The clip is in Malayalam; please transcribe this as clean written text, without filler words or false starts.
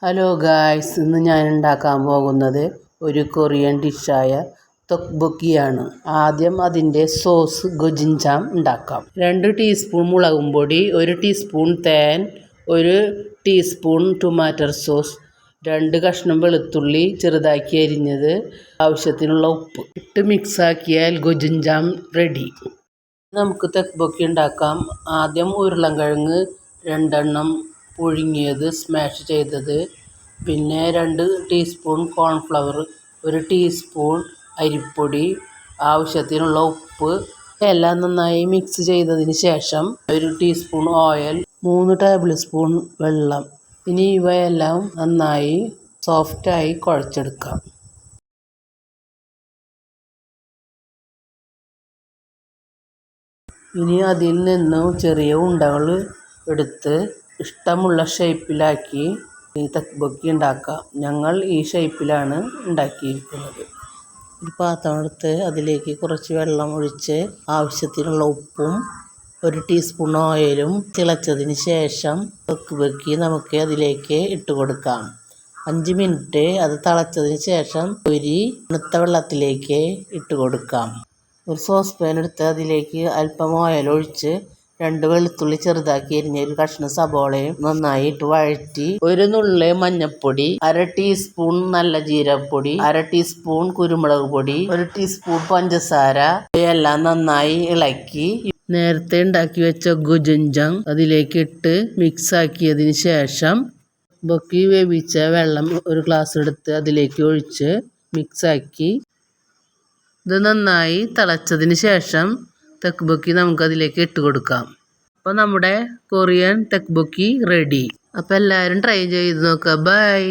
ഹലോ ഗായ്സ്, ഇന്ന് ഞാൻ ഉണ്ടാക്കാൻ പോകുന്നത് ഒരു കൊറിയൻ ഡിഷായ ത്തെokbokkiയാണ്. ആദ്യം അതിൻ്റെ സോസ് ഗോചുജാം ഉണ്ടാക്കാം. 2 ടീസ്പൂൺ മുളകും പൊടി, 1 ടീസ്പൂൺ തേൻ, 1 ടീസ്പൂൺ ടൊമാറ്റോ സോസ്, 2 കഷ്ണം വെളുത്തുള്ളി ചെറുതാക്കി അരിഞ്ഞത്, ആവശ്യത്തിനുള്ള ഉപ്പ് ഇട്ട് മിക്സാക്കിയാൽ ഗോചുജാം റെഡി. നമുക്ക് ത്തെokbokki ഉണ്ടാക്കാം. ആദ്യം ഉരുളൻകിഴങ്ങ് 2 എണ്ണം പുഴുങ്ങിയത് സ്മാഷ് ചെയ്തത്, പിന്നെ 2 ടീസ്പൂൺ കോൺഫ്ലവർ, 1 ടീസ്പൂൺ അരിപ്പൊടി, ആവശ്യത്തിനുള്ള ഉപ്പ് എല്ലാം നന്നായി മിക്സ് ചെയ്തതിന് ശേഷം 1 ടീസ്പൂൺ ഓയിൽ, 3 ടേബിൾ സ്പൂൺ വെള്ളം. ഇനി ഇവയെല്ലാം നന്നായി സോഫ്റ്റായി കുഴച്ചെടുക്കാം. ഇനി അതിൽ നിന്നും ചെറിയ ഉണ്ടകൾ എടുത്ത് ഇഷ്ടമുള്ള ഷേപ്പിലാക്കി ഈ ത്തെokbokki ഉണ്ടാക്കാം. ഞങ്ങൾ ഈ ഷേപ്പിലാണ് ഉണ്ടാക്കിയിരിക്കുന്നത്. ഒരു പാത്രം എടുത്ത് അതിലേക്ക് കുറച്ച് വെള്ളം ഒഴിച്ച് ആവശ്യത്തിനുള്ള ഉപ്പും 1 ടീസ്പൂൺ ഓയിലും തിളച്ചതിന് ശേഷം ത്തെokbokki നമുക്ക് അതിലേക്ക് ഇട്ട് കൊടുക്കാം. 5 മിനിറ്റ് അത് തിളച്ചതിന് ശേഷം തണുത്ത വെള്ളത്തിലേക്ക് ഇട്ട് കൊടുക്കാം. ഒരു സോസ് പാൻ എടുത്ത് അതിലേക്ക് അല്പം ഓയിൽ ഒഴിച്ച് 2 വെളുത്തുള്ളി ചെറുതാക്കി അരിഞ്ഞ 1 കഷ്ണം സബോളയും നന്നായി ഇട്ട് വഴറ്റി 1 നുള്ള് മഞ്ഞൾപ്പൊടി, 1/2 ടീസ്പൂൺ നല്ല ജീരകപ്പൊടി, 1/2 ടീസ്പൂൺ കുരുമുളക് പൊടി, 1 ടീസ്പൂൺ പഞ്ചസാര ഇവയെല്ലാം നന്നായി ഇളക്കി നേരത്തെ ഉണ്ടാക്കി വെച്ച ഗോചുജാം അതിലേക്ക് ഇട്ട് മിക്സ് ആക്കിയതിന് ശേഷം ത്തെokbokki വേവിച്ച വെള്ളം 1 ഗ്ലാസ് എടുത്ത് അതിലേക്ക് ഒഴിച്ച് മിക്സാക്കി ഇത് നന്നായി തിളച്ചതിന് ശേഷം ത്തെokbokki നമുക്ക് അതിലേക്ക് ഇട്ട് കൊടുക്കാം. അപ്പോൾ നമ്മുടെ കൊറിയൻ ത്തെokbokki റെഡി. അപ്പോൾ എല്ലാവരും ട്രൈ ചെയ്ത് നോക്കുക. ബൈ.